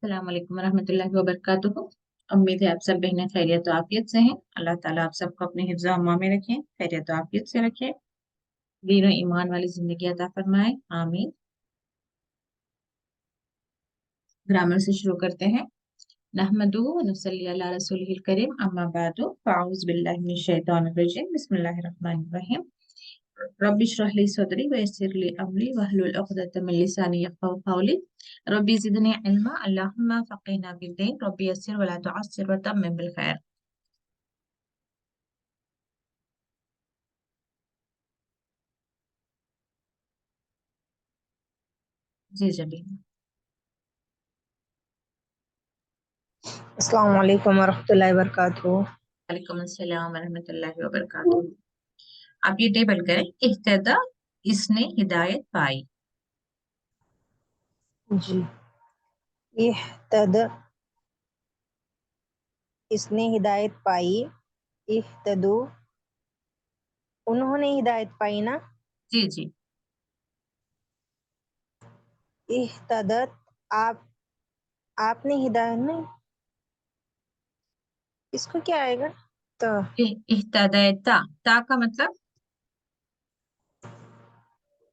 अस्सलाम वालेकुम रहमतुल्लाहि व बरकातुहू। उम्मीद है आप सब बहनें खैरियत और आफियत से हैं। अल्लाह ताला आप सबको अपने हिफ्ज़ व अम्मा में रखें, खैरियत और आफियत से रखें, दीन और ईमान वाली जिंदगी अता फरमाए, आमीन। ग्रामर से शुरू करते हैं। नहमदुहु व नुसल्ली अला रसूलिहिल करीम, अम्मा बादु, फ़अऊज़ु बिल्लाहि मिनश शैतानिर रजीम, बिस्मिल्लाहिर रहमानिर रहीम। रब्बि इश्रह ली सदरी व यस्सिर ली अमरी वहलुल उक़दतम मिन लिसानी यफ़क़हू क़ौली। रब्बी ज़िदनी इल्मा, अल्लाहुम्मा फ़क़्हिना बिद्दीन, रब्बी यस्सिर व ला तुअस्सिर व तम्मिम बिल खैर। जी जबी। अस्सलाम वालेकुम वरहमतुल्लाहि वबरकातुहू। वालेकुम अस्सलाम वरहमतुल्लाहि वबरकातुहू। आप ये टेबल करें। इह्तदा, इसने हिदायत पाई। जी, इह्तद, इसने हिदायत पाई। इह्तदू, उन्होंने हिदायत पाई ना। जी जी। इह्तदत, आपने हिदायत नहीं, इसको क्या आएगा? तो इह्तदैता, ता का मतलब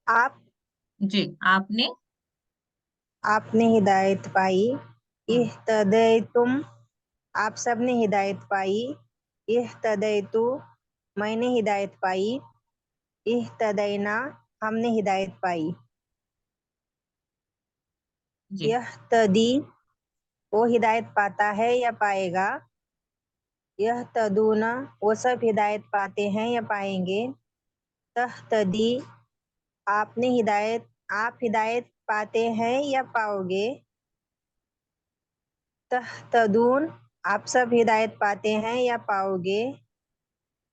आप जी, आपने हिदायत पाई। हम्म, इह्तदैतुम, आप सब ने हिदायत पाई। इह्तदैतु, मैंने हिदायत पाई। इह्तदैना, हमने हिदायत पाई। जी यह्तदी, वो हिदायत पाता है या पाएगा। यह्तदूना, वो सब हिदायत पाते हैं या पाएंगे। तह्तदी, आप हिदायत पाते हैं या पाओगे। तह्तदून, आप सब हिदायत पाते हैं या पाओगे।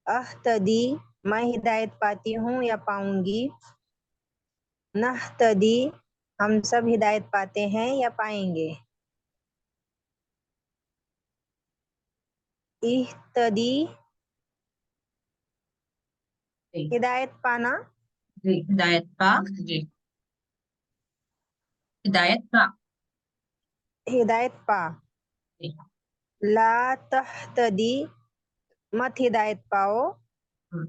अह्तदी, मैं हिदायत पाती हूँ या पाऊंगी। नह्तदी, हम सब हिदायत पाते हैं या पाएंगे। इह्तदी, जी हिदायत पाना। जी। हिदायत पा। जी, हिदायत पा। हिदायत पा। जी। ला तह्तदी, मत हिदायत पाओ। हम्म,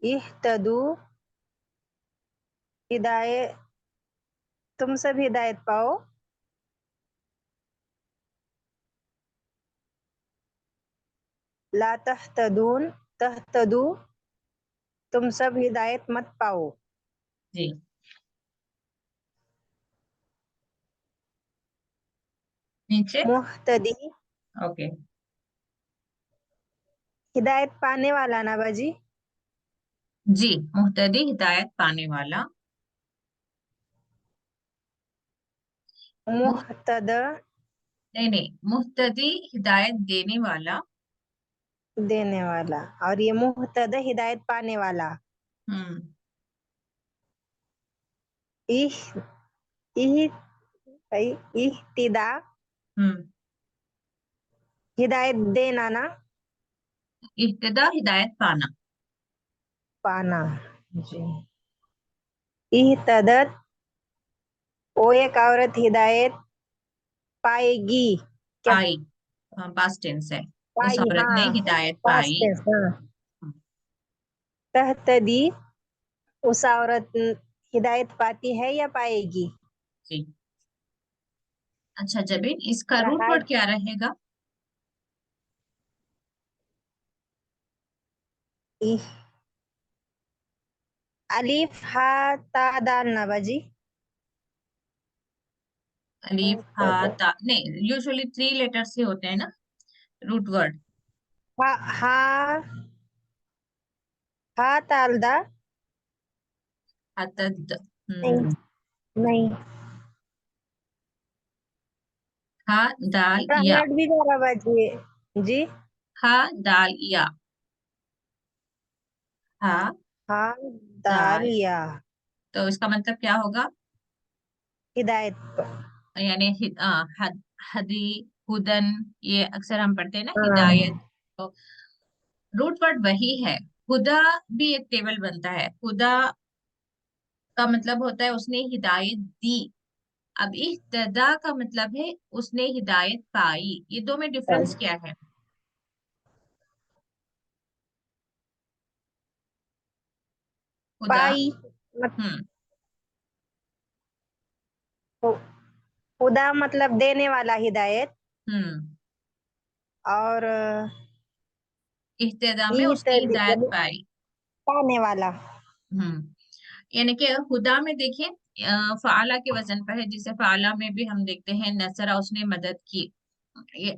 इह्तदू, हिदायत, तुम सब हिदायत पाओ। ला तह्तदून, तह्तदू, तुम सब हिदायत मत पाओ। जी। नीचे। मुहतदी, ओके। हिदायत पाने वाला ना बाजी। जी, मुहतदी हिदायत पाने वाला। मुह मुहतद, नहीं नहीं, मुहतदी हिदायत देने वाला। देने वाला, और ये मुहतद हिदायत पाने वाला। हम्म। इह इह इह्तिदा, हम्म। हिदायत देना ना। इब्तिदा हिदायत पाना। पाना। जी। इह्तदत, वो एक औरत हिदायत पाएगी। क्या पाई, पास्ट टेंस है। उस पाई? औरत ने हाँ, हिदायत पास्ट पाई। टेंस। हाँ। हम्म, तहतदी, उस औरत हिदायत पाती है या पाएगी। जी। अच्छा जबीन, इसका रूट तहद, वर्ड क्या रहेगा? इह, अलिफ हा ता दाल ना बाजी। अलीफ हा ता नहीं, यूजुअली 3 लेटर्स से होते हैं ना रूट वर्ड। हा हा हा ताल दा। अतद। नहीं, नहीं। हा दाल या। कहलट भी जरा बाजी जी। हा दाल या। हा हा दाल दाल। या, तो इसका मतलब क्या होगा? हिदायत। यानी हदी, हुदन, ये अक्सर हम पढ़ते हैं ना, हिदायत। हाँ, तो रूट वर्ड वही है। हुदा भी एक टेबल बनता है। हुदा का मतलब होता है उसने हिदायत दी। अब इह्तदा का मतलब है उसने हिदायत पाई। ये दो में डिफरेंस क्या है? खुदा। पाई मत- हम्म। हु- हुदा मतलब देने वाला हिदायत, हम्म। और इह्तदा में उसने इhtadi हिदायत यानी पाई। पाने वाला। हम्म। यानी कि हुदा में देखिए फाला के वजन पर है, जिसे फाला में भी हम देखते हैं नसरा, उसने मदद की।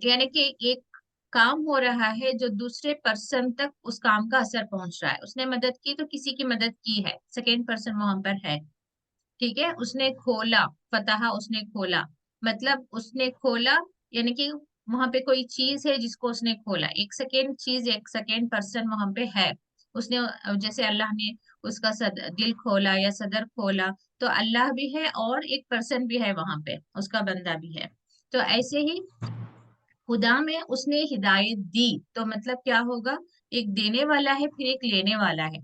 यानी कि एक काम हो रहा है जो दूसरे पर्सन तक उस काम का असर पहुंच रहा है, उसने मदद की तो किसी की मदद की है, सेकेंड पर्सन वहां पर है। ठीक है, उसने खोला, फतहा उसने खोला, मतलब उसने खोला, यानी कि वहां पे कोई चीज है जिसको उसने खोला, एक सेकेंड चीज, एक सेकेंड पर्सन वहां पे है। उसने जैसे अल्लाह ने उसका दिल खोला या सदर खोला, तो अल्लाह भी है और एक पर्सन भी है वहां पे, उसका बंदा भी है। तो ऐसे ही खुदा में उसने हिदायत दी, तो मतलब क्या होगा, एक देने वाला है फिर एक लेने वाला है।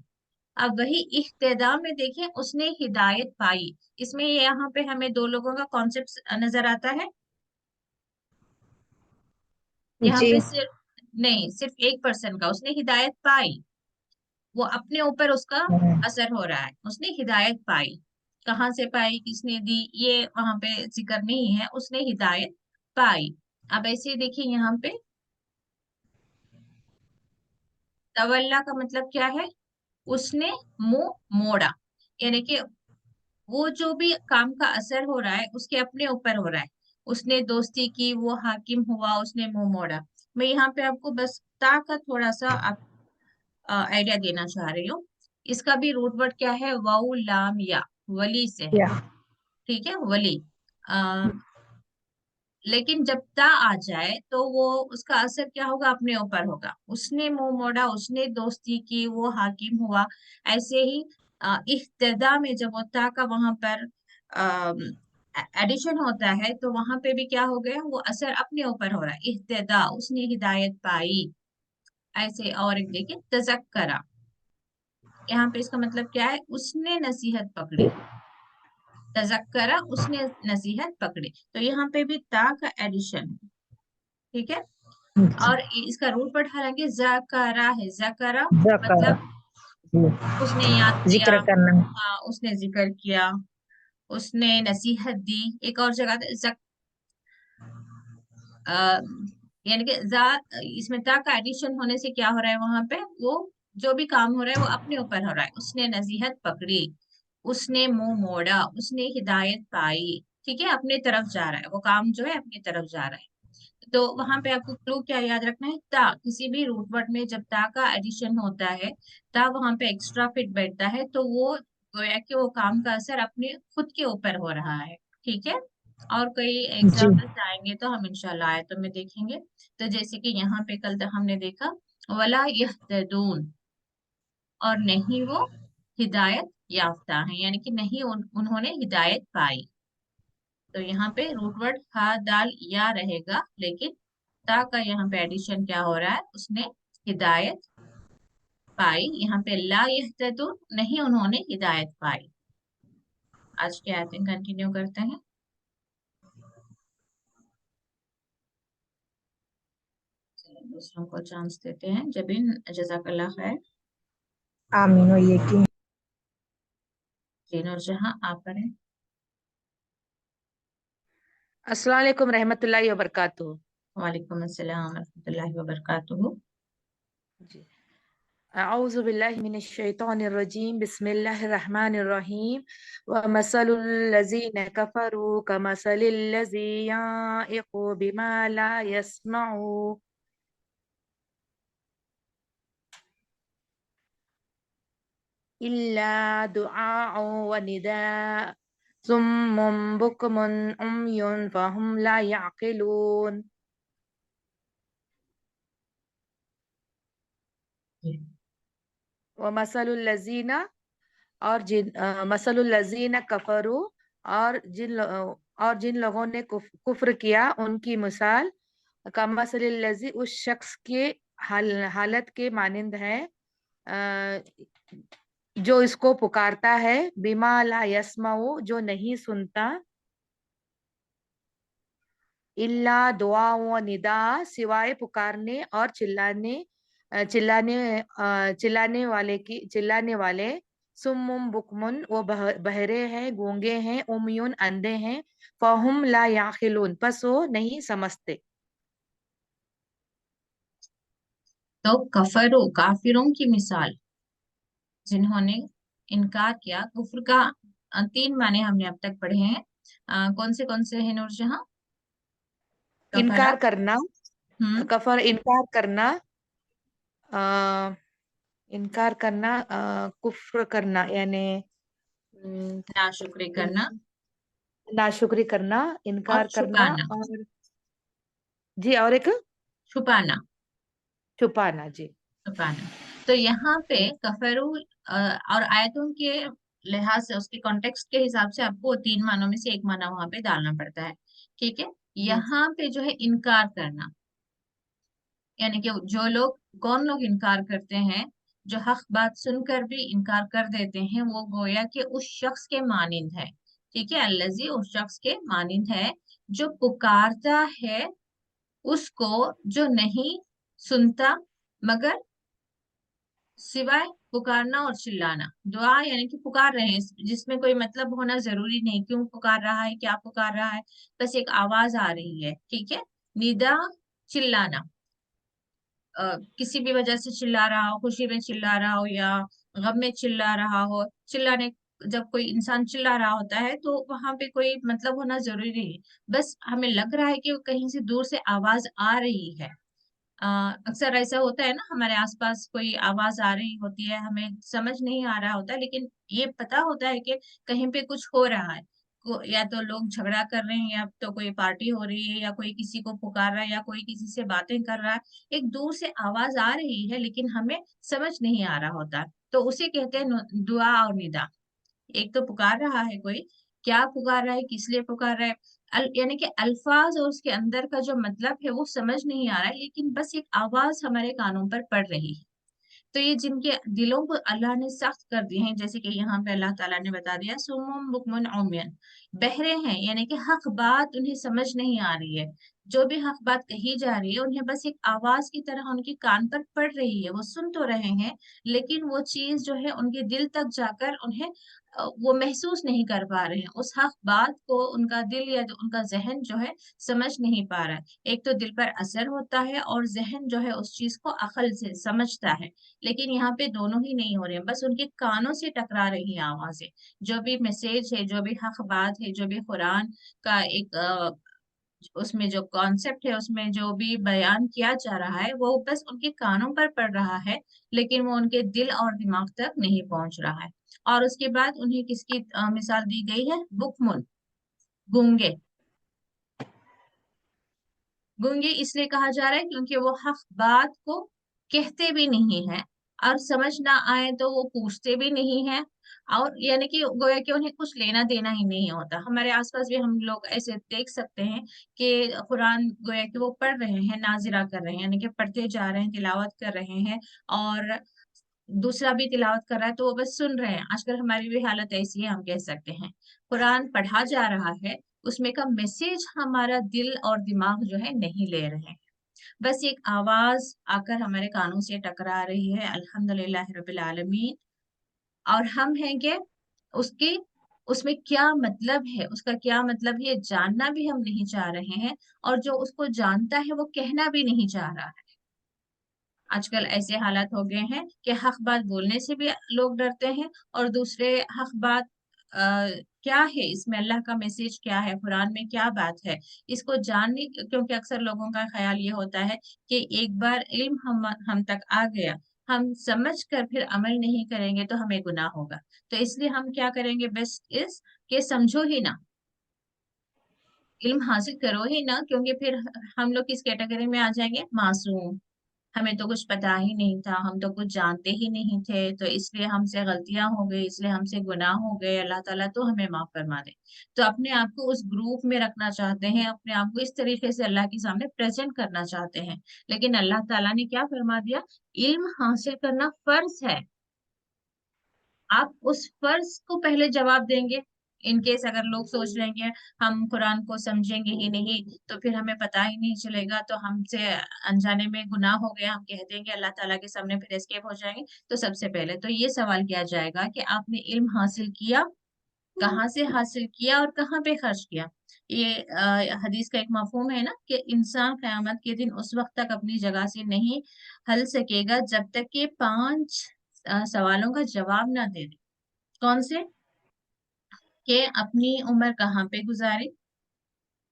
अब वही इख्तिदा में देखें उसने हिदायत पाई, इसमें यहाँ पे हमें दो लोगों का कॉन्सेप्ट नजर आता है। यहाँ जी। पे सिर्फ नहीं, सिर्फ एक पर्सन का, उसने हिदायत पाई, वो अपने ऊपर उसका असर हो रहा है, उसने हिदायत पाई। कहाँ से पाई, किसने दी, ये वहां पे जिक्र नहीं है, उसने हिदायत पाई। अब ऐसे ही देखिए यहाँ पे तवल्ला का मतलब क्या है, उसने मुंह मोड़ा, यानी कि वो जो भी काम का असर हो रहा है उसके अपने ऊपर हो रहा है। उसने दोस्ती की, वो हाकिम हुआ, उसने मुंह मोड़ा। मैं यहाँ पे आपको बस ता का थोड़ा सा आप आइडिया देना चाह रही हूँ। इसका भी रूट वर्ड क्या है, वाउ लाम या, वली से है। या ठीक है, वली। आ, लेकिन जब ता आ जाए तो वो उसका असर क्या होगा, अपने ऊपर होगा। उसने मुंह मोड़ा, उसने दोस्ती की, वो हाकिम हुआ। ऐसे ही इह्तिदा में जब वो ता का वहां पर एडिशन होता है तो वहां पे भी क्या हो गया, वो असर अपने ऊपर हो रहा है, इह्तिदा, उसने हिदायत पाई। ऐसे और एक देखिए तजक्करा, यहाँ पे इसका मतलब क्या है, उसने नसीहत पकड़ी। तजक्करा, उसने नसीहत पकड़ी, तो यहाँ पे भी ता का एडिशन है। ठीक है। और इसका रूट वर्ड हालांकि जकरा है, जकरा ज़कर, मतलब उसने याद किया। जिक्र करना। हाँ, उसने जिक्र किया, उसने नसीहत दी। एक और जगह अ, यानी कि जा, इसमें ता का एडिशन होने से क्या हो रहा है वहां पे, वो जो भी काम हो रहा है वो अपने ऊपर हो रहा है। उसने नसीहत पकड़ी, उसने मुंह मोड़ा, उसने हिदायत पाई। ठीक है, अपने तरफ जा रहा है, वो काम जो है अपनी तरफ जा रहा है। तो वहां पे आपको क्लू क्या याद रखना है, ता, किसी भी रूट वर्ड में जब ता का एडिशन होता है, ता वहां पे एक्स्ट्रा फिट बैठता है, तो वो गोया कि वो काम का असर अपने खुद के ऊपर हो रहा है। ठीक है। और कई जी। एग्जाम्पल्स आएंगे तो हम इंशाल्लाह आयतों में देखेंगे। तो जैसे कि यहाँ पे कल तक हमने देखा वला यहतदून, और नहीं वो हिदायत याफ्ता है, यानी कि नहीं उन्होंने हिदायत पाई। तो यहाँ पे रूट वर्ड हा दाल या रहेगा, लेकिन ता का यहाँ पे एडिशन क्या हो रहा है, उसने हिदायत पाई। यहाँ पे ला यहतदून, नहीं उन्होंने हिदायत पाई। आज की आयतें कंटिन्यू करते हैं। चलिए, दूसरों को चांस देते हैं। जबीन, जजाकल्ला खैर। आमीन और ये की। जी नूरजहां, आप करें। अस्सलाम वालेकुम रहमतुल्लाहि व बरकातुहू। वालेकुम अस्सलाम रहमतुल्लाहि व बरकातुहू। जी। अऊज़ु बिल्लाहि मिनश शैतानिर रजीम, बिस्मिल्लाहिर रहमानिर रहीम। व मसलुल लज़ीना कफरू कमसलिल लज़ी याइक़ु बिमा ला यस्मउ इल्ला दुआअ व निदा सुम्मुन बुकमुन उम्युन फहुम ला याक़िलून। जी। व मसलुल लज़ीना, और मसलुल लज़ीना कफरू, और जिन लोगों ने कुफ्र किया, उनकी मिसाल कमसलिल लज़ी, उस शख्स के हालत के मानिंद है, अ, जो इसको पुकारता है, बिमा ला यस्माउ, जो नहीं सुनता, इल्ला दुआ व निदा, सिवाय पुकारने और चिल्लाने वाले, सुम्मुम बुकमुन, वो बहरे हैं, गूंगे हैं, उमयुन, अंधे हैं, फहुम ला याखिलून, बस वो नहीं समझते। तो कफरो, काफिरों की मिसाल, जिन्होंने इनकार किया। कुफ्र का तीन माने हमने अब तक पढ़े हैं। कौन से हैं नूरजहां? कफरा। इनकार करना, हम्म। कफर इनकार करना, आ, इनकार करना, कुफ्र करना, यानी नाशुक्री करना नाशुक्री करना, और इनकार करना, छुपाना। और जी और एक छुपाना। छुपाना जी। छुपाना। तो यहाँ पे कफरू और आयतों के लिहाज से, उसके कॉन्टेक्स्ट के हिसाब से आपको तीन मानों में से एक माना वहां पे डालना पड़ता है। ठीक है। यहाँ पे जो है इनकार करना, यानी कि जो लोग, कौन लोग इनकार करते हैं? जो हक बात सुनकर भी इनकार कर देते हैं, वो गोया कि उस शख्स के मानिंद है। ठीक है, अल्लजी उस शख्स के मानिंद है जो पुकारता है उसको, जो नहीं सुनता मगर सिवाय पुकारना और चिल्लाना। दुआ यानी कि पुकार रहे हैं, जिसमें कोई मतलब होना जरूरी नहीं, क्यों पुकार रहा है, क्या पुकार रहा है, बस एक आवाज आ रही है। ठीक है। निदा, चिल्लाना, किसी भी वजह से चिल्ला रहा हो, खुशी में चिल्ला रहा हो या गम में चिल्ला रहा हो। चिल्लाने, जब कोई इंसान चिल्ला रहा होता है तो वहां पे कोई मतलब होना जरूरी नहीं है, बस हमें लग रहा है कि वो कहीं से दूर से आवाज आ रही है। अक्सर ऐसा होता है ना, हमारे आसपास कोई आवाज आ रही होती है, हमें समझ नहीं आ रहा होता, लेकिन ये पता होता है कि कहीं पे कुछ हो रहा है। या तो लोग झगड़ा कर रहे हैं, या तो कोई पार्टी हो रही है, या कोई किसी को पुकार रहा है, या कोई किसी से बातें कर रहा है। एक दूर से आवाज आ रही है लेकिन हमें समझ नहीं आ रहा होता, तो उसे कहते हैं दुआ और निदा। एक तो पुकार रहा है कोई, क्या पुकार रहा है, किस लिए पुकार रहा है, यानी कि अल्फाज और उसके अंदर का जो मतलब है वो समझ नहीं आ रहा है, लेकिन बस एक आवाज हमारे कानों पर पड़ रही है। तो ये जिनके दिलों को अल्लाह ने सख्त कर दिए हैं, जैसे कि यहाँ पे अल्लाह ताला ने बता दिया, सुमुम बुकमुन उम्यन, बहरे हैं, यानी कि हक बात उन्हें समझ नहीं आ रही है। जो भी हक बात कही जा रही है उन्हें बस एक आवाज की तरह उनके कान पर पड़ रही है, वो सुन तो रहे हैं लेकिन वो चीज जो है उनके दिल तक जाकर उन्हें वो महसूस नहीं कर पा रहे हैं। उस हक बात को उनका दिल या जो उनका जहन जो है समझ नहीं पा रहा है। एक तो दिल पर असर होता है और जहन जो है उस चीज को अकल से समझता है, लेकिन यहाँ पे दोनों ही नहीं हो रहे हैं, बस उनके कानों से टकरा रही हैं आवाजें। जो भी मैसेज है, जो भी हक बात है, जो भी कुरान का एक उसमें जो कॉन्सेप्ट है, उसमें जो भी बयान किया जा रहा है, वो बस उनके कानों पर पड़ रहा है, लेकिन वो उनके दिल और दिमाग तक नहीं पहुंच रहा है। और उसके बाद उन्हें किसकी मिसाल दी गई है? बुकमुन, गूंगे। गूंगे इसलिए कहा जा रहा है क्योंकि वो हक बात को कहते भी नहीं है, और समझ ना आए तो वो पूछते भी नहीं है, और यानी कि गोया कि उन्हें कुछ लेना देना ही नहीं होता। हमारे आसपास भी हम लोग ऐसे देख सकते हैं कि कुरान गोया कि वो पढ़ रहे हैं, नाजिरा कर रहे हैं, यानी कि पढ़ते जा रहे हैं, तिलावत कर रहे हैं, और दूसरा भी तिलावत कर रहा है तो वो बस सुन रहे हैं। आजकल हमारी भी हालत ऐसी है, हम कह सकते हैं। कुरान पढ़ा जा रहा है, उसमें का मैसेज हमारा दिल और दिमाग जो है नहीं ले रहे हैं, बस एक आवाज आकर हमारे कानों से टकरा रही है, अल्हम्दुलिल्लाह रब्बिल आलमीन। और हम हैं कि उसके, उसमें क्या मतलब है, उसका क्या मतलब है, जानना भी हम नहीं चाह रहे हैं, और जो उसको जानता है वो कहना भी नहीं चाह रहा है। आजकल ऐसे हालात हो गए हैं कि हक बात बोलने से भी लोग डरते हैं, और दूसरे हक बात क्या है, इसमें अल्लाह का मैसेज क्या है, कुरान में क्या बात है, इसको जानने, क्योंकि अक्सर लोगों का ख्याल ये होता है कि एक बार इल्म हम तक आ गया, हम समझ कर फिर अमल नहीं करेंगे तो हमें गुनाह होगा। तो इसलिए हम क्या करेंगे, बेस्ट इज कि समझो ही ना, इल्म हासिल करो ही ना, क्योंकि फिर हम लोग किस कैटेगरी में आ जाएंगे? मासूम, हमें तो कुछ पता ही नहीं था, हम तो कुछ जानते ही नहीं थे, तो इसलिए हमसे गलतियां हो गई, इसलिए हमसे गुनाह हो गए, अल्लाह ताला तो हमें माफ फरमा दे। तो अपने आप को उस ग्रुप में रखना चाहते हैं, अपने आप को इस तरीके से अल्लाह के सामने प्रेजेंट करना चाहते हैं, लेकिन अल्लाह ताला ने क्या फरमा दिया? इल्म हासिल करना फर्ज है। आप उस फर्ज को पहले जवाब देंगे, ان کیس اگر لوگ سوچ رہے ہیں کہ ہم قرآن کو سمجھیں گے ہی نہیں تو پھر ہمیں پتہ ہی نہیں چلے گا تو ہم سے انجانے میں گناہ ہو گیا، ہم کہہ دیں گے اللہ تعالیٰ کے سامنے پھر اسکیپ ہو جائیں گے. تو سب سے پہلے تو یہ سوال کیا جائے گا کہ آپ نے علم حاصل کیا، کہاں سے حاصل کیا اور کہاں پہ خرچ کیا. یہ حدیث کا ایک مفہوم ہے نا کہ انسان قیامت کے دن اس وقت تک اپنی جگہ سے نہیں ہل سکے گا جب تک کہ 5 سوالوں کا جواب نہ دے دے. کون سے؟ کہ اپنی عمر کہاں پہ گزاری،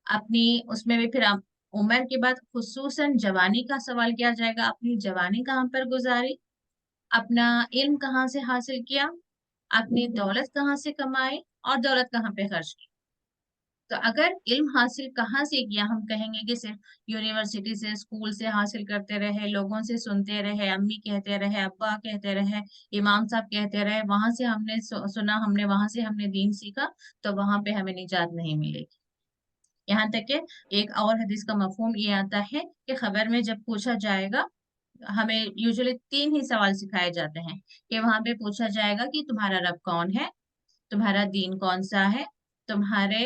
اپنی اس میں بھی پھر عمر کے بعد خصوصاً جوانی کا سوال کیا جائے گا، اپنی جوانی کہاں پر گزاری، اپنا علم کہاں سے حاصل کیا، اپنی دولت کہاں سے کمائی اور دولت کہاں پہ خرچ کی. تو اگر علم حاصل کہاں سے کیا، ہم کہیں گے کہ صرف یونیورسٹی سے، اسکول سے حاصل کرتے رہے، لوگوں سے سنتے رہے، امی کہتے رہے، ابا کہتے رہے، امام صاحب کہتے رہے، وہاں سے ہم نے سنا، وہاں سے ہم نے دین سیکھا، تو وہاں پہ ہمیں نجات نہیں ملے گی. یہاں تک کہ ایک اور حدیث کا مفہوم یہ آتا ہے کہ خبر میں جب پوچھا جائے گا، ہمیں یوزلی 3 ہی سوال سکھائے جاتے ہیں کہ وہاں پہ پوچھا جائے گا کہ تمہارا رب کون ہے، تمہارا دین کون سا ہے، تمہارے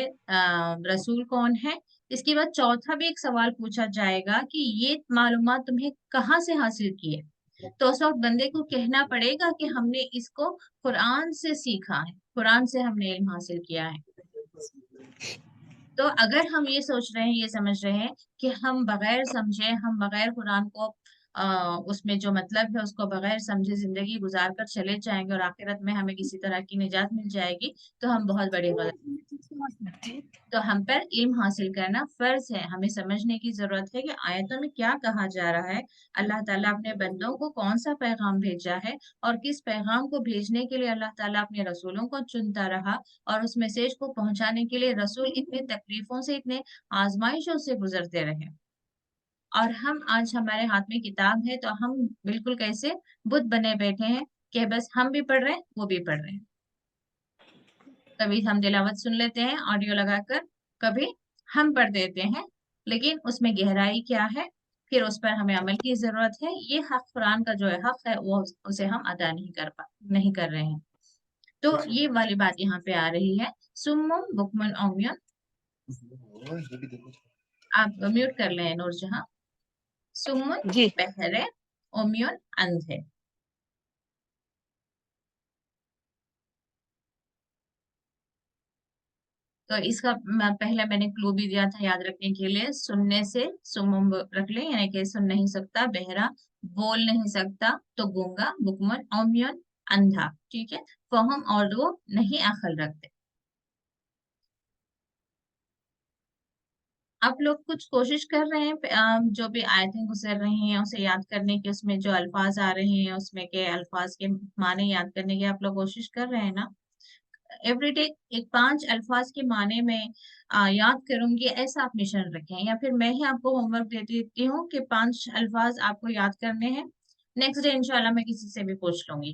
رسول کون ہے. اس کے بعد چوتھا بھی ایک سوال پوچھا جائے گا کہ یہ معلومات تمہیں کہاں سے حاصل کی ہے. تو اس وقت بندے کو کہنا پڑے گا کہ ہم نے اس کو قرآن سے سیکھا ہے، قرآن سے ہم نے علم حاصل کیا ہے. تو اگر ہم یہ سوچ رہے ہیں، یہ سمجھ رہے ہیں کہ ہم بغیر سمجھے، ہم بغیر قرآن کو اس میں جو مطلب ہے اس کو بغیر سمجھے زندگی گزار کر چلے جائیں گے اور آخرت میں ہمیں کسی طرح کی نجات مل جائے گی، تو ہم بہت بڑی غلط. تو ہم پر علم حاصل کرنا فرض ہے. ہمیں سمجھنے کی ضرورت ہے کہ آیتوں میں کیا کہا جا رہا ہے، اللہ تعالیٰ اپنے بندوں کو کون سا پیغام بھیجا ہے، اور کس پیغام کو بھیجنے کے لیے اللہ تعالیٰ اپنے رسولوں کو چنتا رہا، اور اس میسج کو پہنچانے کے لیے رسول اتنے تکلیفوں سے، اتنے آزمائشوں سے گزرتے رہے. اور ہم آج ہمارے ہاتھ میں کتاب ہے تو ہم بالکل کیسے بت بنے بیٹھے ہیں کہ بس ہم بھی پڑھ رہے ہیں، وہ بھی پڑھ رہے ہیں. کبھی ہم تلاوت سن لیتے ہیں آڈیو لگا کر، کبھی ہم پڑھ دیتے ہیں، لیکن اس میں گہرائی کیا ہے، پھر اس پر ہمیں عمل کی ضرورت ہے. یہ حق قرآن کا جو حق ہے وہ اسے ہم ادا نہیں کر رہے ہیں. تو یہ والی بات یہاں پہ آ رہی ہے. سمم بکمن عمیون. آپ میوٹ کر لیں نور جہاں. سمن جی بہرے، عمیون اندھے. تو اس کا پہلے میں نے کلو بھی دیا تھا یاد رکھنے کے لیے. سننے سے سمم رکھ لیں، یعنی کہ سن نہیں سکتا، بہرا، بول نہیں سکتا تو گونگا، بکمن عمیون اندھا. ٹھیک ہے، فہم اور وہ نہیں عقل رکھتے. آپ لوگ کچھ کوشش کر رہے ہیں جو بھی آیتیں گزر رہی ہیں اسے یاد کرنے کی، اس میں جو الفاظ آ رہے ہیں اس میں کے الفاظ کے معنی یاد کرنے کی آپ لوگ کوشش کر رہے ہیں نا؟ ایوری ڈے ایک 5 الفاظ کے معنی میں یاد کروں گی، ایسا آپ مشن رکھیں، یا پھر میں ہی آپ کو ہوم ورک دے دیتی ہوں کہ 5 الفاظ آپ کو یاد کرنے ہیں. نیکسٹ ڈے انشاءاللہ میں کسی سے بھی پوچھ لوں گی.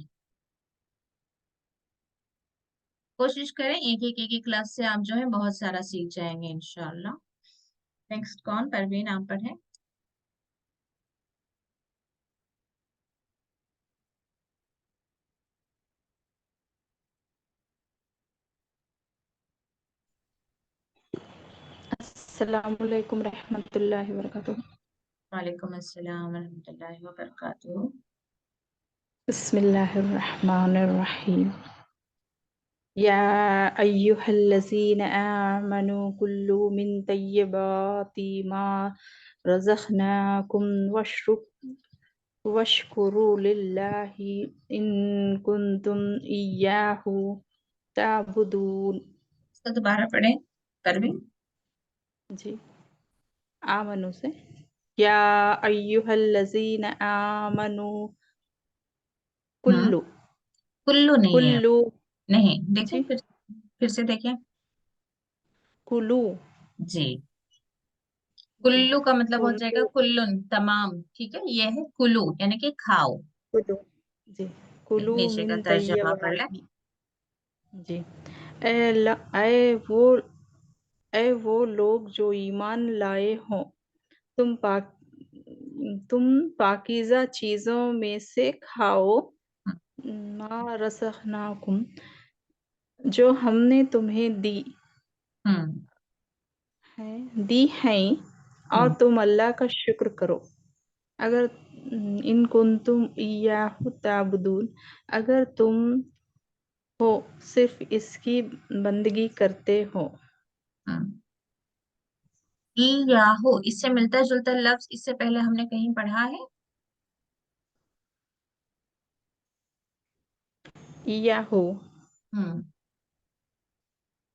کوشش کریں ایک کلاس سے آپ جو ہے بہت سارا سیکھ جائیں گے انشاءاللہ. نیکسٹ کون؟ پروین آپ پڑھیں. السلام علیکم رحمۃ اللہ وبرکاتہ. وعلیکم السلام ورحمۃ اللہ وبرکاتہ. بسم اللہ الرحمن الرحیم. یا ایہا الذین آمنوا کلوا من طیبات ما رزقناکم واشکروا للہ ان کنتم ایاہ تعبدون. اس کو دوبارہ پڑھیں پروین. جی، آمنو سے. یا ایہا الذین آمنوا کلو. کلو نہیں ہے، کلو. نہیں دیکھیں، جی، پھر سے دیکھیں. کلو. جی، جی، کلو کا مطلب ہو جائے گا کلو. کلن، تمام. ٹھیک ہے، یہ ہے کلو یعنی کہ کھاؤ. کلو. جی، کلو نیچے کا من ترجمہ پڑھ لیں. طیبات. جی. اے وہ لوگ جو ایمان لائے ہوں، تم پاکیزہ چیزوں میں سے کھاؤ. ما رزقناکم، जो हमने तुम्हें दी हैं और तुम अल्लाह का शुक्र करो अगर इन कुंतुम इय्याहु ताबुदून अगर तुम हो सिर्फ इसकी बंदगी करते हो। इय्याहु, इससे मिलता जुलता लफ्ज इससे पहले हमने कहीं पढ़ा है? इय्याहु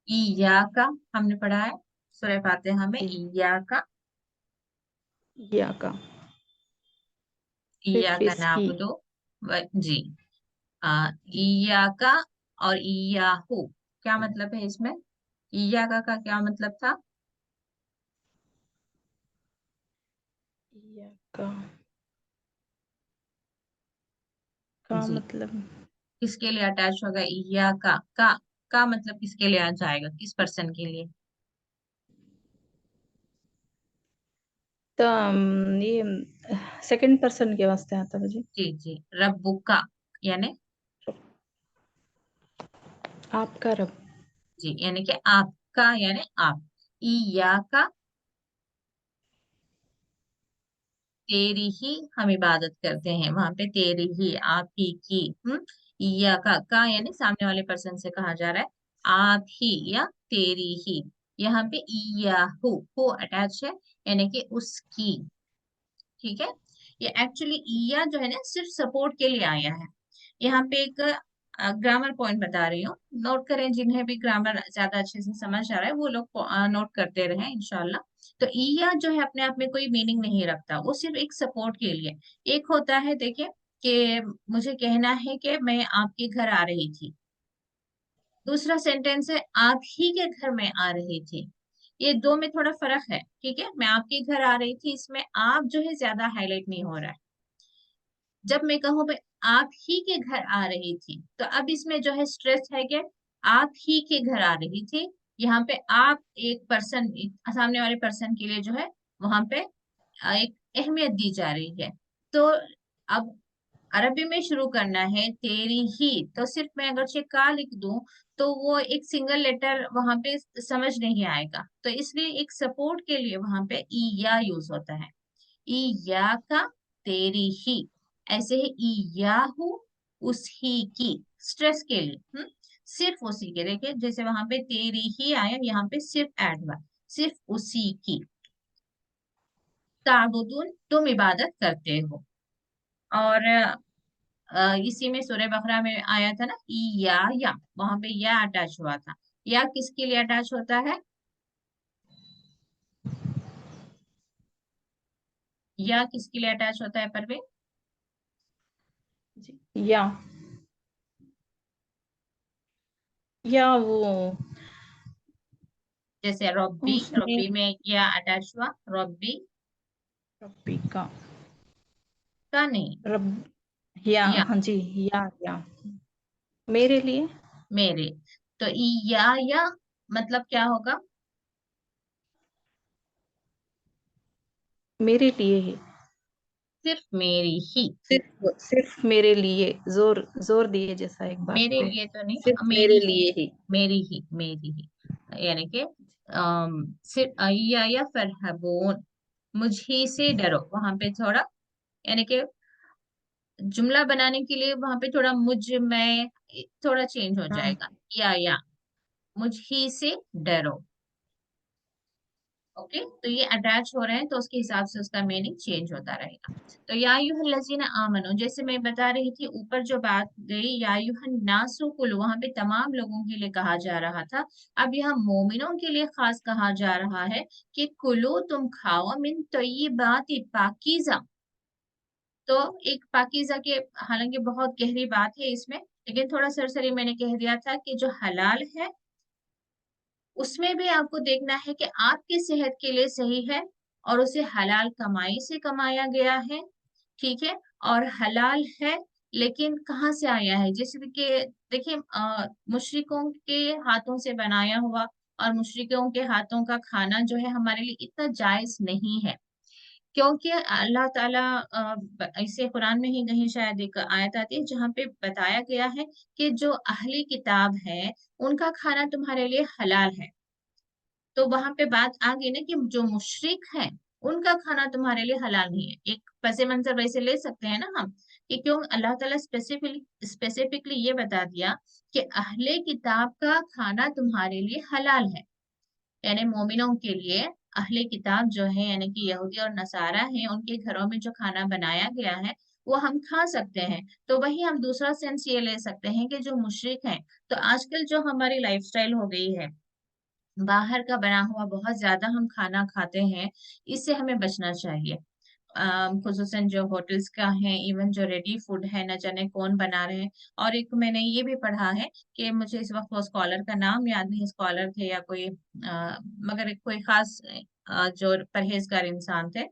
इया का हमने पढ़ा है सूरह फातिहा में, इया का इय्या का इया सिर्फ का इसकी नाबुदो जी। इया का और इयाहु क्या मतलब है इसमें? इया का क्या मतलब था? इय्या का जी, मतलब किसके लिए अटैच होगा? इया का मतलब किसके लिए आ जाएगा, किस पर्सन के लिए? तो ये सेकंड पर्सन के वास्ते आता है जी। जी, रब्बुका यानी आपका रब। जी, यानी कि आपका, यानी आप। इया का तेरी ही हम इबादत करते हैं, वहां पे तेरी ही, आप ही की। इया का यानी सामने वाले पर्सन से कहा जा रहा है आप ही या तेरी ही। यहाँ पे इयाहु को अटैच है, यानी कि उसकी। ठीक है, ये एक्चुअली इया जो है ना सिर्फ सपोर्ट के लिए आया है। यहाँ पे एक ग्रामर पॉइंट बता रही हूँ, नोट करें। जिन्हें भी ग्रामर ज्यादा अच्छे से समझ आ रहा है वो लोग नोट करते रहे इंशाल्लाह। तो इया जो है अपने आप में कोई मीनिंग नहीं रखता, वो सिर्फ एक सपोर्ट के लिए। एक होता है देखिए कि मुझे कहना है कि मैं आपके घर आ रही थी, दूसरा सेंटेंस है आप ही के घर में आ रही थी। ये दो में थोड़ा फर्क है, ठीक है। मैं आपके घर आ रही थी, इसमें आप जो है ज्यादा हाईलाइट नहीं हो रहा है। जब मैं कहूँ भाई आप ही के घर आ रही थी, तो अब इसमें जो है स्ट्रेस है कि आप ही के घर आ रही थी। यहाँ पे आप एक पर्सन, सामने वाले पर्सन के लिए जो है वहां पे एक अहमियत दी जा रही है। तो अब अरबी में शुरू करना है तेरी ही, तो सिर्फ मैं अगर का लिख दूं तो वो एक सिंगल लेटर वहां पे समझ नहीं आएगा। तो इसलिए एक सपोर्ट के लिए वहां पे ई या यूज होता है। या का तेरी ही, ऐसे ही याहू उसही की, स्ट्रेस के लिए। सिर्फ उसी के, देखिए जैसे वहां पे तेरी ही आया, यहाँ पे सिर्फ ऐड हुआ, सिर्फ उसी की। ताबुदुन तुम इबादत करते हो। और इसी में सूरह बकरा में आया था ना या वहां पे या अटैच हुआ था। या किसके लिए अटैच होता है? या किसके लिए अटैच होता है परवीन? या वो जैसे रब्बी, उसमें रब्बी में या अटैच हुआ, रब्बी रब्बी का नहीं, रब या या हाँ जी या मेरे लिए मेरे। तो या मतलब क्या होगा? मेरे लिए ही सिर्फ मेरी ही। सिर्फ मेरे लिए जोर जोर दिए जैसा एक बात मेरे पे लिए तो नहीं, सिर्फ मेरी मेरे ही, लिए ही मेरी ही, यानी कि सिर्फ या फरहबून, मुझी से डरो। वहां पे थोड़ा, यानी कि जुमला बनाने के लिए वहां पे थोड़ा मुझ में थोड़ा चेंज हो हाँ जाएगा। या मुझी से डरो। ओके, तो ये अटैच हो रहे हैं तो उसके हिसाब से उसका मीनिंग चेंज होता रहेगा। तो या अय्युहल्लज़ीना आमनू, जैसे मैं बता रही थी ऊपर जो बात गई, या अय्युहन नासु कुलू, वहां पे तमाम लोगों के लिए कहा जा रहा था। अब यहाँ मोमिनों के लिए खास कहा जा रहा है कि कुलू तुम खाओ मिन तय्यिबाति पाकीज़ा। तो एक पाकीज़ा के, हालांकि बहुत गहरी बात है इसमें, लेकिन थोड़ा सरसरी मैंने कह दिया था कि जो हलाल है उसमें भी आपको देखना है कि आपकी सेहत के लिए सही है और उसे हलाल कमाई से कमाया गया है। ठीक है, और हलाल है लेकिन कहाँ से आया है? जैसे कि देखिए मुशरिकों के हाथों से बनाया हुआ और मुशरिकों के हाथों का खाना जो है हमारे लिए इतना जायज नहीं है, क्योंकि अल्लाह ताला इसे कुरान में ही कहीं शायद एक आयत आती है जहाँ पे बताया गया है कि जो अहली किताब है उनका खाना तुम्हारे लिए हलाल है। तो वहां पे बात आ गई ना कि जो मुशरिक है उनका खाना तुम्हारे लिए हलाल नहीं है। एक पसे मंजर वैसे ले सकते हैं ना हम कि क्यों अल्लाह ताला स्पेसिफिकली ये बता दिया कि अहले किताब का खाना तुम्हारे लिए हलाल है, यानी मोमिनों के लिए अहले किताब जो है यानी कि यहूदी और नसारा है उनके घरों में जो खाना बनाया गया है वो हम खा सकते हैं। तो वही हम दूसरा सेंस ये ले सकते हैं कि जो मुशरिक हैं, तो आजकल जो हमारी लाइफस्टाइल हो गई है बाहर का बना हुआ बहुत ज्यादा हम खाना खाते हैं, इससे हमें बचना चाहिए। खुसूसन जो होटल्स का है, इवन जो रेडी फूड है न जाने कौन बना रहे हैं। और एक मैंने ये भी पढ़ा है कि मुझे इस वक्त वो स्कॉलर का नाम याद नहीं, स्कॉलर थे या कोई मगर कोई खास जो परहेजगार इंसान थे,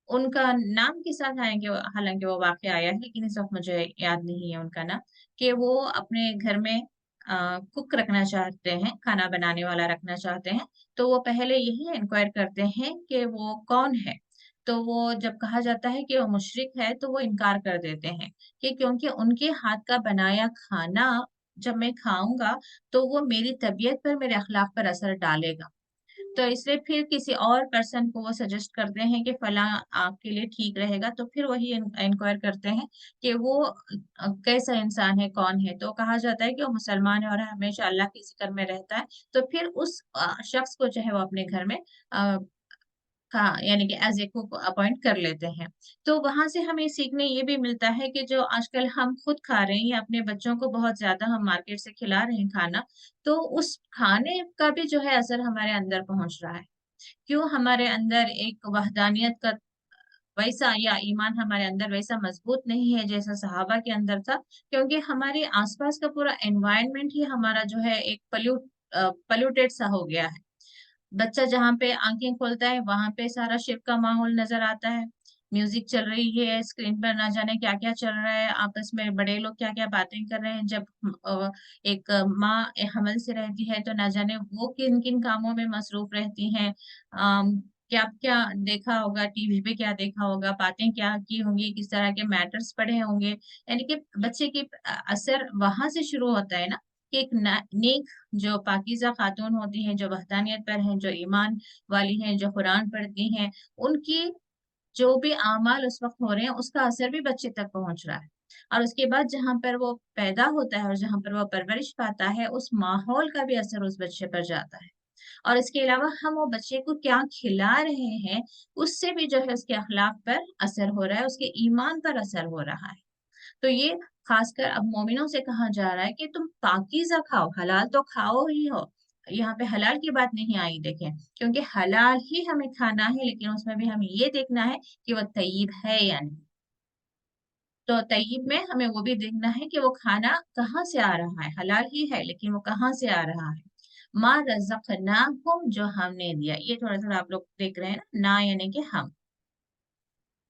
उनका नाम के साथ आएंगे, हालांकि वो वाक़ आया है लेकिन इस वक्त मुझे याद नहीं है उनका नाम, कि वो अपने घर में कुक रखना चाहते हैं, खाना बनाने वाला रखना चाहते हैं। तो वो पहले यही इंक्वायर करते हैं कि वो कौन है। तो वो जब कहा जाता है कि वो मुशरिक है तो वो इनकार कर देते हैं कि क्योंकि उनके हाथ का बनाया खाना जब मैं खाऊंगा तो वो मेरी तबीयत पर, मेरे अखलाक पर असर डालेगा। तो इसलिए फिर किसी और पर्सन को वो सजेस्ट करते हैं कि फला आपके लिए ठीक रहेगा, तो फिर वही इंक्वायर करते हैं कि वो कैसा इंसान है, कौन है। तो कहा जाता है कि वो मुसलमान है और हमेशा अल्लाह के जिक्र में रहता है। तो फिर उस शख्स को जो है वो अपने घर में हाँ यानी कि एज ए कुक अपॉइंट कर लेते हैं। तो वहां से हमें सीखने ये भी मिलता है कि जो आजकल हम खुद खा रहे हैं या अपने बच्चों को बहुत ज्यादा हम मार्केट से खिला रहे हैं खाना, तो उस खाने का भी जो है असर हमारे अंदर पहुंच रहा है। क्यों हमारे अंदर एक वहदानियत का वैसा या ईमान हमारे अंदर वैसा मजबूत नहीं है जैसा सहाबा के अंदर था, क्योंकि हमारे आसपास का पूरा एनवायरनमेंट ही हमारा जो है एक पल्यूटेड सा हो गया है। बच्चा जहाँ पे आंखें खोलता है वहां पे सारा शिर्क का माहौल नजर आता है। म्यूजिक चल रही है, स्क्रीन पर ना जाने क्या क्या चल रहा है, आपस में बड़े लोग क्या क्या बातें कर रहे हैं। जब एक माँ हमल से रहती है तो ना जाने वो किन किन कामों में मसरूफ रहती हैं। क्या क्या देखा होगा टीवी पे, क्या देखा होगा, बातें क्या की होंगी, किस तरह के मैटर्स पढ़े होंगे। यानी कि बच्चे की असर वहां से शुरू होता है ना कि एक नेक जो पाकीज़ा खातून होती हैं, जो वहदानियत पर हैं, जो ईमान वाली हैं, जो कुरान पढ़ती हैं, उनकी जो भी आमाल उस वक्त हो रहे हैं उसका असर भी बच्चे तक पहुंच रहा है। और उसके बाद जहां पर वो पैदा होता है और जहां पर वो परवरिश पाता है उस माहौल का भी असर उस बच्चे पर जाता है। और इसके अलावा हम वो बच्चे को क्या खिला रहे हैं उससे भी जो है उसके अखलाक पर असर हो रहा है, उसके ईमान पर असर हो रहा है। तो ये खासकर अब मोमिनों से कहा जा रहा है कि तुम पाकीज़ा खाओ, हलाल तो खाओ ही हो। यहाँ पे हलाल की बात नहीं आई देखें, क्योंकि हलाल ही हमें खाना है लेकिन उसमें भी हमें ये देखना है कि वो तय्यब है या नहीं। तो तय्यब में हमें वो भी देखना है कि वो खाना कहाँ से आ रहा है, हलाल ही है लेकिन वो कहाँ से आ रहा है। मा रज़क़नाकुम, जो हमने दिया, ये थोड़ा थोड़ा आप लोग देख रहे हैं ना यानी कि हम,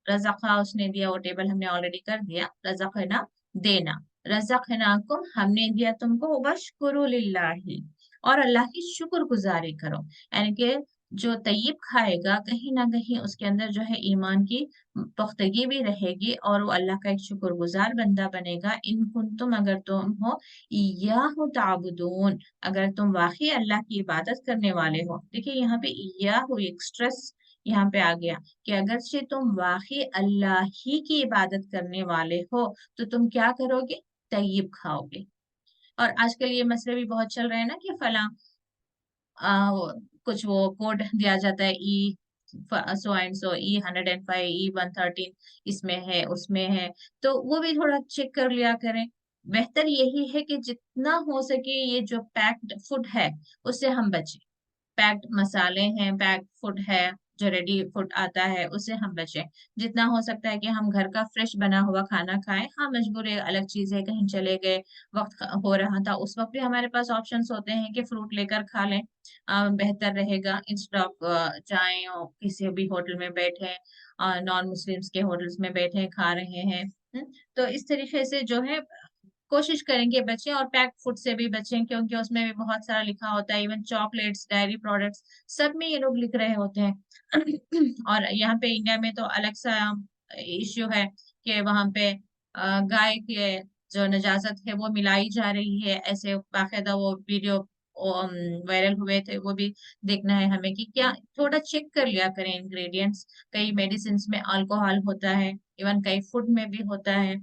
रज़क़ा उसने दिया, वो टेबल हमने ऑलरेडी कर दिया, रज़क़ना देना, रज़क़नाकुम हमने दिया तुमको, वशकुरु लिल्लाहि, और अल्लाह की शुक्र गुजारी करो। यानी कि जो तय्यब खाएगा कहीं ना कहीं उसके अंदर जो है ईमान की पुख्तगी भी रहेगी और वो अल्लाह का एक शुक्रगुजार बंदा बनेगा। इन कुंतुम, अगर तुम हो, इय्याहु ताबुदून, अगर तुम वाकई अल्लाह की इबादत करने वाले हो। देखिए यहाँ पे इय्याहु एक स्ट्रेस यहाँ पे आ गया कि अगर से तुम वाकई अल्लाह ही की इबादत करने वाले हो तो तुम क्या करोगे, तय्यब खाओगे। और आजकल ये मसले भी बहुत चल रहे हैं ना कि फला कुछ वो कोड दिया जाता है, ई so and so, E105, E113 इसमें है उसमें है, तो वो भी थोड़ा चेक कर लिया करें। बेहतर यही है कि जितना हो सके ये जो पैक्ड फूड है उससे हम बचें। पैक्ड मसाले हैं, पैक्ड फूड है, जो रेडी फूड आता है उससे हम बचें। जितना हो सकता है कि हम घर का फ्रेश बना हुआ खाना खाएं। हाँ मजबूरी अलग चीज है, कहीं चले गए, वक्त हो रहा था, उस वक्त भी हमारे पास ऑप्शंस होते हैं कि फ्रूट लेकर खा लें, बेहतर रहेगा इंस्टेड ऑफ जाएं और किसी भी होटल में बैठे, नॉन मुस्लिम्स के होटल्स में बैठे खा रहे हैं। तो इस तरीके से जो है कोशिश करेंगे बचें, और पैक्ड फूड से भी बचें क्योंकि उसमें भी बहुत सारा लिखा होता है, इवन चॉकलेट्स, डायरी प्रोडक्ट्स, सब में ये लोग लिख रहे होते हैं। और यहाँ पे इंडिया में तो अलग सा इश्यू है कि वहाँ पे गाय के जो नजाकत है वो मिलाई जा रही है, ऐसे बाकायदा वो वीडियो वायरल हुए थे, वो भी देखना है हमें कि क्या, थोड़ा चेक कर लिया करें इंग्रेडिएंट्स। कई मेडिसिन में अल्कोहल होता है, इवन कई फूड में भी होता है,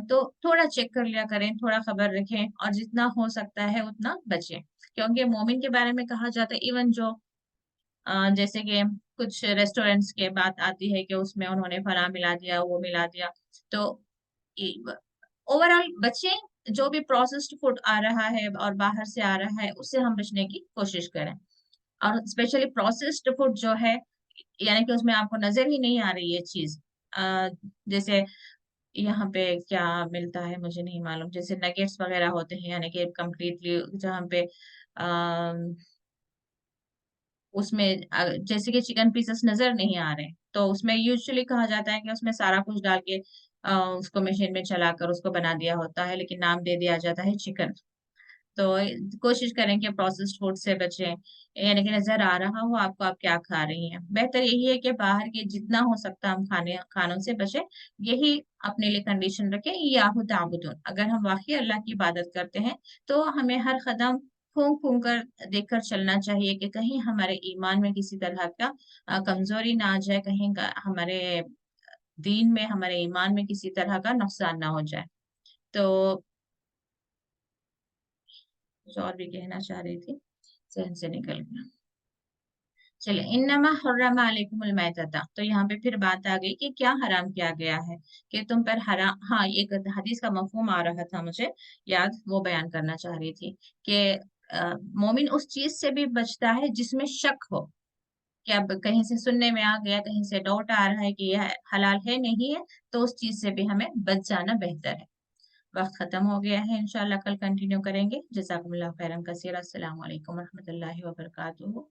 तो थोड़ा चेक कर लिया करें, थोड़ा खबर रखें, और जितना हो सकता है उतना बचें। क्योंकि मोमिन के बारे में कहा जाता है, इवन जो जैसे कि कुछ रेस्टोरेंट्स के बात आती है कि उसमें उन्होंने फला मिला दिया, वो मिला दिया, तो ओवरऑल बचें। जो भी प्रोसेस्ड फूड आ रहा है और बाहर से आ रहा है उससे हम बचने की कोशिश करें। और स्पेशली प्रोसेस्ड फूड जो है, यानी कि उसमें आपको नजर ही नहीं आ रही है चीज, जैसे यहाँ पे क्या मिलता है मुझे नहीं मालूम, जैसे नगेट्स वगैरह होते हैं, यानी कि कम्प्लीटली जहाँ पे उसमें जैसे कि चिकन पीसेस नजर नहीं आ रहे, तो उसमें यूजुअली कहा जाता है कि उसमें सारा कुछ डाल के उसको मशीन में चलाकर उसको बना दिया होता है, लेकिन नाम दे दिया जाता है चिकन। तो कोशिश करें कि प्रोसेस्ड फूड से बचें, यानी कि नजर आ रहा हो आपको आप क्या खा रही हैं। बेहतर यही है कि बाहर के जितना हो सकता हम खानों से बचें, यही अपने लिए कंडीशन रखें। याहू ताबुदुन, अगर हम वाकई अल्लाह की इबादत करते हैं तो हमें हर कदम फूंक फूंक कर देखकर चलना चाहिए कि कहीं हमारे ईमान में किसी तरह का कमजोरी ना आ जाए, कहीं हमारे दीन में, हमारे ईमान में किसी तरह का नुकसान ना हो जाए। तो कुछ और भी कहना चाह रही थी, जहन से निकल गया। चलिए, इन्नमा हर्रम अलैकुमुल मैतता, तो यहाँ पे फिर बात आ गई कि क्या हराम किया गया है, कि तुम पर हराम। हाँ, एक हदीस का मफहूम आ रहा था मुझे याद, वो बयान करना चाह रही थी कि मोमिन उस चीज से भी बचता है जिसमें शक हो, कि अब कहीं से सुनने में आ गया, कहीं से डाउट आ रहा है कि यह हलाल है नहीं है, तो उस चीज से भी हमें बच जाना बेहतर है। वक्त खत्म हो गया है, इंशाल्लाह कल कंटिन्यू करेंगे। जज़ाकुमुल्लाह खैरन कसीरा। अस्सलामु अलैकुम रहमतुल्लाहि व बरकातुहू।